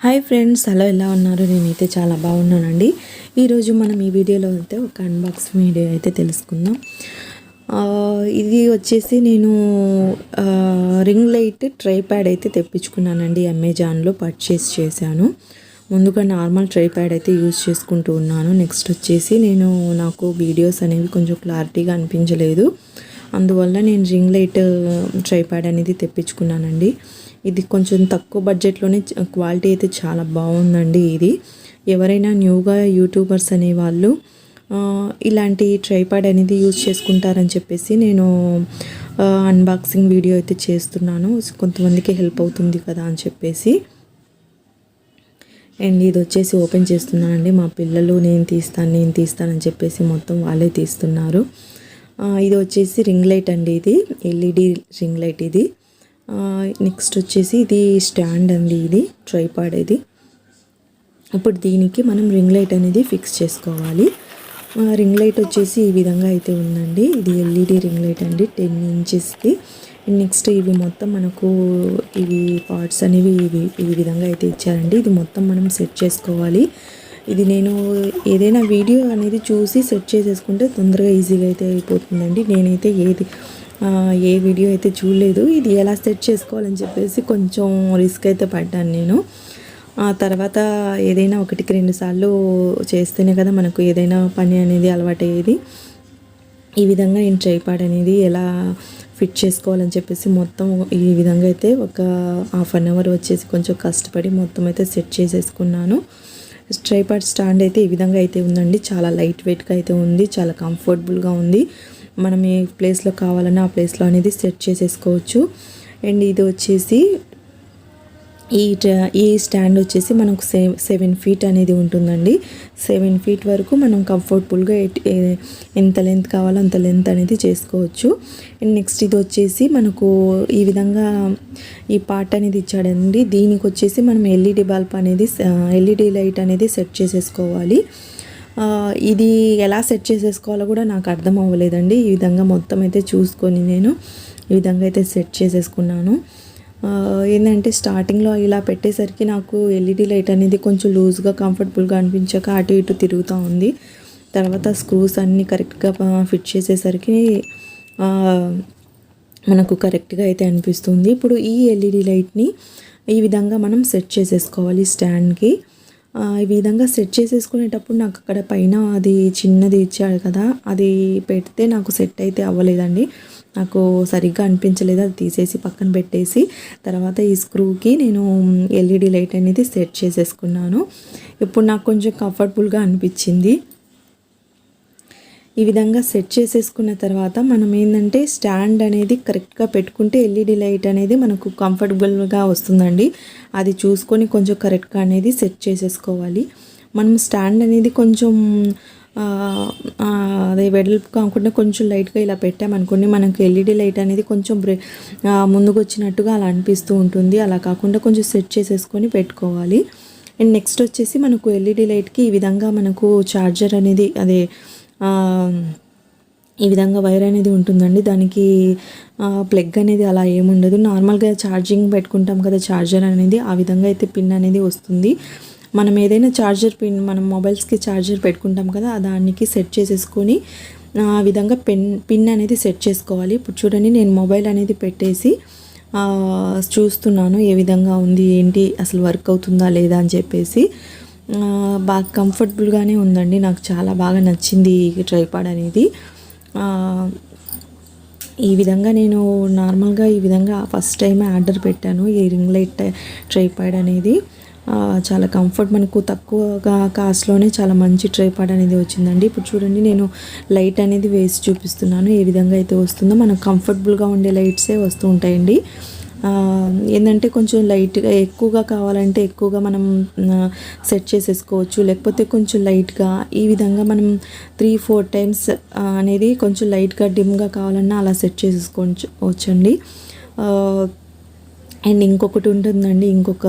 Hi friends, hello, ఎలా ఉన్నారు? నేనైతే చాలా బాగున్నానండి. ఈరోజు మనం ఈ వీడియోలో అయితే ఒక అన్బాక్సింగ్ వీడియో అయితే తెలుసుకుందాం. ఇది వచ్చేసి నేను రింగ్ లైట్ ట్రైప్యాడ్ అయితే తెప్పించుకున్నానండి. అమెజాన్లో పర్చేస్ చేశాను. ముందుగా నార్మల్ ట్రైప్యాడ్ అయితే యూజ్ చేసుకుంటూ ఉన్నాను. నెక్స్ట్ వచ్చేసి నాకు వీడియోస్ అనేవి కొంచెం క్లారిటీగా అనిపించలేదు. అందువల్ల నేను రింగ్ లైట్ ట్రైప్యాడ్ అనేది తెప్పించుకున్నానండి. ఇది కొంచెం తక్కువ బడ్జెట్లోనే క్వాలిటీ అయితే చాలా బాగుందండి. ఇది ఎవరైనా న్యూగా యూట్యూబర్స్ అనేవాళ్ళు ఇలాంటి ట్రైప్యాడ్ అనేది యూజ్ చేసుకుంటారని చెప్పేసి నేను అన్బాక్సింగ్ వీడియో అయితే చేస్తున్నాను. కొంతమందికి హెల్ప్ అవుతుంది కదా అని చెప్పేసి. అండ్ ఇది వచ్చేసి ఓపెన్ చేస్తున్నానండి. మా పిల్లలు నేను తీస్తానని చెప్పేసి మొత్తం వాళ్ళే తీస్తున్నారు. ఇది వచ్చేసి రింగ్ లైట్ అండి. ఇది ఎల్ఈడి రింగ్ లైట్. ఇది నెక్స్ట్ వచ్చేసి ఇది స్టాండ్ అండి. ఇది ట్రైపాడ్. ఇది ఇప్పుడు దీనికి మనం రింగ్ లైట్ అనేది ఫిక్స్ చేసుకోవాలి. రింగ్ లైట్ వచ్చేసి ఈ విధంగా అయితే ఉందండి. ఇది ఎల్ఈడి రింగ్ లైట్ అండి, 10 ఇంచెస్ది. నెక్స్ట్ ఇవి మొత్తం మనకు ఇవి పార్ట్స్ అనేవి ఈ విధంగా అయితే ఇచ్చారండి. ఇది మొత్తం మనం సెట్ చేసుకోవాలి. ఇది నేను ఏదైనా వీడియో అనేది చూసి సెట్ చేసేసుకుంటే తొందరగా ఈజీగా అయితే అయిపోతుందండి. నేనైతే ఏ వీడియో అయితే చూడలేదు. ఇది ఎలా సెట్ చేసుకోవాలని చెప్పేసి కొంచెం రిస్క్ అయితే పడ్డాను నేను. ఆ తర్వాత ఏదైనా 1కి 2 సార్లు చేస్తేనే కదా మనకు ఏదైనా పని అనేది అలవాటయ్యేది. ఈ విధంగా నేను ట్రైపాడ్ అనేది ఎలా ఫిట్ చేసుకోవాలని చెప్పేసి మొత్తం ఈ విధంగా అయితే ఒక హాఫ్ అన్ అవర్ వచ్చేసి కొంచెం కష్టపడి మొత్తం అయితే సెట్ చేసేసుకున్నాను. ట్రైపాడ్ స్టాండ్ అయితే ఈ విధంగా అయితే ఉందండి. చాలా లైట్ వెయిట్గా అయితే ఉంది, చాలా కంఫర్టబుల్గా ఉంది. మనం ఏ ప్లేస్లో కావాలన్నా ఆ ప్లేస్లో అనేది సెట్ చేసేసుకోవచ్చు. అండ్ ఇది వచ్చేసి ఈ స్టాండ్ వచ్చేసి మనకు 7 ఫీట్ అనేది ఉంటుందండి. 7 ఫీట్ వరకు మనం కంఫర్టబుల్గా ఎంత లెంత్ కావాలో అంత లెంత్ అనేది చేసుకోవచ్చు. అండ్ నెక్స్ట్ ఇది వచ్చేసి మనకు ఈ విధంగా ఈ పార్ట్ అనేది ఇచ్చాడండి. దీనికి వచ్చేసి మనం ఎల్ఈడి లైట్ అనేది సెట్ చేసేసుకోవాలి. ఇది ఎలా సెట్ చేసేసుకోవాలో కూడా నాకు అర్థం అవ్వలేదండి. ఈ విధంగా మొత్తం అయితే చూసుకొని నేను ఈ విధంగా అయితే సెట్ చేసేసుకున్నాను. ఏంటంటే స్టార్టింగ్లో ఇలా పెట్టేసరికి నాకు ఎల్ఈడి లైట్ అనేది కొంచెం లూజ్గా కంఫర్టబుల్గా అనిపించక అటు ఇటు తిరుగుతూ ఉంది. తర్వాత స్క్రూస్ అన్నీ కరెక్ట్గా ఫిట్ చేసేసరికి మనకు కరెక్ట్గా అయితే అనిపిస్తుంది. ఇప్పుడు ఈ ఎల్ఈడి లైట్ని ఈ విధంగా మనం సెట్ చేసేసుకోవాలి స్టాండ్కి. ఈ విధంగా సెట్ చేసేసుకునేటప్పుడు నాకు అక్కడ పైన అది చిన్నది ఇచ్చాడు కదా, అది పెడితే నాకు సెట్ అయితే అవ్వలేదండి. నాకు సరిగ్గా అనిపించలేదు. అది తీసేసి పక్కన పెట్టేసి తర్వాత ఈ స్క్రూకి నేను ఎల్ఈడి లైట్ అనేది సెట్ చేసేసుకున్నాను. ఇప్పుడు నాకు కొంచెం కంఫర్టబుల్గా అనిపించింది. ఈ విధంగా సెట్ చేసేసుకున్న తర్వాత మనం ఏంటంటే స్టాండ్ అనేది కరెక్ట్గా పెట్టుకుంటే ఎల్ఈడి లైట్ అనేది మనకు కంఫర్టబుల్గా వస్తుందండి. అది చూసుకొని కొంచెం కరెక్ట్గా అనేది సెట్ చేసేసుకోవాలి. మనం స్టాండ్ అనేది కొంచెం అదే వెడల్పు కాకుండా కొంచెం లైట్గా ఇలా పెట్టామనుకోండి, మనకు ఎల్ఈడి లైట్ అనేది కొంచెం ముందుకు వచ్చినట్టుగా అలా అనిపిస్తూ ఉంటుంది. అలా కాకుండా కొంచెం సెట్ చేసేసుకొని పెట్టుకోవాలి. అండ్ నెక్స్ట్ వచ్చేసి మనకు ఎల్ఈడి లైట్కి ఈ విధంగా మనకు ఛార్జర్ అనేది ఈ విధంగా వైర్ అనేది ఉంటుందండి. దానికి ప్లగ్ అనేది అలా ఏముండదు. నార్మల్గా ఛార్జింగ్ పెట్టుకుంటాం కదా ఛార్జర్ అనేది, ఆ విధంగా అయితే పిన్ అనేది వస్తుంది. మనం ఏదైనా ఛార్జర్ పిన్ మనం మొబైల్స్కి ఛార్జర్ పెట్టుకుంటాం కదా, దానికి సెట్ చేసేసుకొని ఆ విధంగా పిన్ అనేది సెట్ చేసుకోవాలి. ఇప్పుడు చూడండి, నేను మొబైల్ అనేది పెట్టేసి చూస్తున్నాను ఏ విధంగా ఉంది ఏంటి, అసలు వర్క్ అవుతుందా లేదా అని చెప్పేసి. బాగా కంఫర్టబుల్గానే ఉందండి. నాకు చాలా బాగా నచ్చింది ఈ ట్రైపాడ్ అనేది. ఈ విధంగా నేను నార్మల్గా ఈ విధంగా ఫస్ట్ టైం ఆర్డర్ పెట్టాను ఈ రింగ్ లైట్ ట్రైపాడ్ అనేది. చాలా కంఫర్ట్, మనకు తక్కువగా కాస్ట్లోనే చాలా మంచి ట్రైపాడ్ అనేది వచ్చిందండి. ఇప్పుడు చూడండి, నేను లైట్ అనేది వేసి చూపిస్తున్నాను ఏ విధంగా అయితే వస్తుందో. మనకు కంఫర్టబుల్గా ఉండే లైట్సే వస్తూ ఉంటాయండి. ఏంటంటే కొంచెం లైట్గా ఎక్కువగా కావాలంటే ఎక్కువగా మనం సెట్ చేసేసుకోవచ్చు, లేకపోతే కొంచెం లైట్గా ఈ విధంగా మనం 3-4 టైమ్స్ అనేది కొంచెం లైట్గా డిమ్గా కావాలన్నా అలా సెట్ చేసేసుకోవచ్చండి. అండ్ ఇంకొకటి ఉంటుందండి, ఇంకొక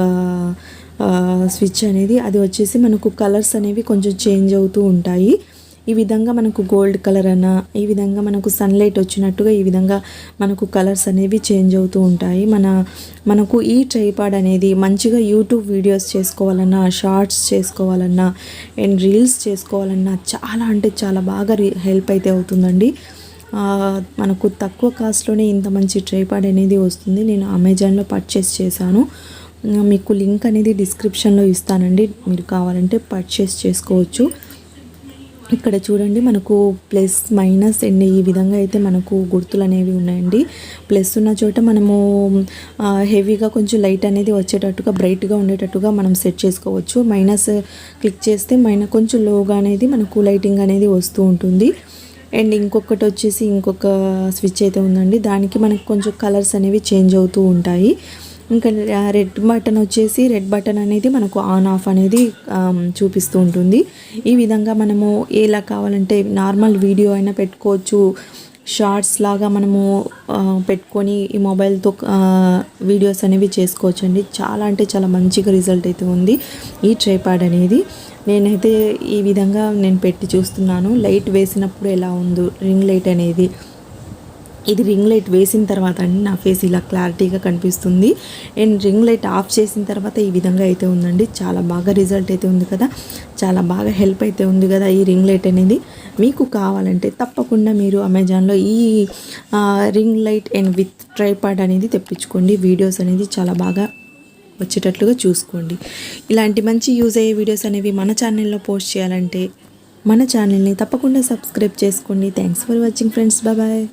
స్విచ్ అనేది, అది వచ్చేసి మనకు కలర్స్ అనేవి కొంచెం చేంజ్ అవుతూ ఉంటాయి. ఈ విధంగా మనకు గోల్డ్ కలర్ అన్న, ఈ విధంగా మనకు సన్లైట్ వచ్చినట్టుగా ఈ విధంగా మనకు కలర్స్ అనేవి చేంజ్ అవుతూ ఉంటాయి. మనకు ఈ ట్రైపాడ్ అనేది మంచిగా యూట్యూబ్ వీడియోస్ చేసుకోవాలన్నా, షార్ట్స్ చేసుకోవాలన్నా అండ్ రీల్స్ చేసుకోవాలన్నా చాలా అంటే చాలా బాగా హెల్ప్ అయితే అవుతుందండి. మనకు తక్కువ కాస్ట్లోనే ఇంత మంచి ట్రైపాడ్ అనేది వస్తుంది. నేను అమెజాన్లో పర్చేస్ చేశాను. మీకు లింక్ అనేది డిస్క్రిప్షన్లో ఇస్తానండి, మీరు కావాలంటే పర్చేస్ చేసుకోవచ్చు. ఇక్కడ చూడండి మనకు ప్లస్ మైనస్ అండ్ ఈ విధంగా అయితే మనకు గుర్తులు అనేవి ఉన్నాయండి. ప్లస్ ఉన్న చోట మనము హెవీగా కొంచెం లైట్ అనేది వచ్చేటట్టుగా బ్రైట్గా ఉండేటట్టుగా మనం సెట్ చేసుకోవచ్చు. మైనస్ క్లిక్ చేస్తే కొంచెం లోగా అనేది మనకు లైటింగ్ అనేది వస్తూ ఉంటుంది. అండ్ ఇంకొకటి వచ్చేసి ఇంకొక స్విచ్ అయితే ఉందండి, దానికి మనకు కొంచెం కలర్స్ అనేవి చేంజ్ అవుతూ ఉంటాయి. ఇంకా రెడ్ బటన్ అనేది మనకు ఆన్ ఆఫ్ అనేది చూపిస్తూ ఉంటుంది. ఈ విధంగా మనము ఎలా కావాలంటే నార్మల్ వీడియో అయినా పెట్టుకోవచ్చు, షార్ట్స్ లాగా మనము పెట్టుకొని ఈ మొబైల్తో వీడియోస్ అనేవి చేసుకోవచ్చు అండి. చాలా అంటే చాలా మంచిగా రిజల్ట్ అయితే ఉంది ఈ ట్రైపాడ్ అనేది. నేనైతే ఈ విధంగా పెట్టి చూస్తున్నాను లైట్ వేసినప్పుడు ఎలా ఉందో రింగ్ లైట్ అనేది. ఇది రింగ్ లైట్ వేసిన తర్వాత అండి నా ఫేస్ ఇలా క్లారిటీగా కనిపిస్తుంది. అండ్ రింగ్ లైట్ ఆఫ్ చేసిన తర్వాత ఈ విధంగా అయితే ఉందండి. చాలా బాగా రిజల్ట్ అయితే ఉంది కదా, చాలా బాగా హెల్ప్ అయితే ఉంది కదా ఈ రింగ్ లైట్ అనేది. మీకు కావాలంటే తప్పకుండా మీరు అమెజాన్లో ఈ ring light and with tripod అనేది తెప్పించుకోండి. వీడియోస్ అనేది చాలా బాగా వచ్చేటట్లుగా చూసుకోండి. ఇలాంటి మంచి యూజ్ అయ్యే వీడియోస్ అనేవి మన ఛానల్లో పోస్ట్ చేయాలంటే మన ఛానల్ని తప్పకుండా సబ్స్క్రైబ్ చేసుకోండి. Thanks for watching friends, bye.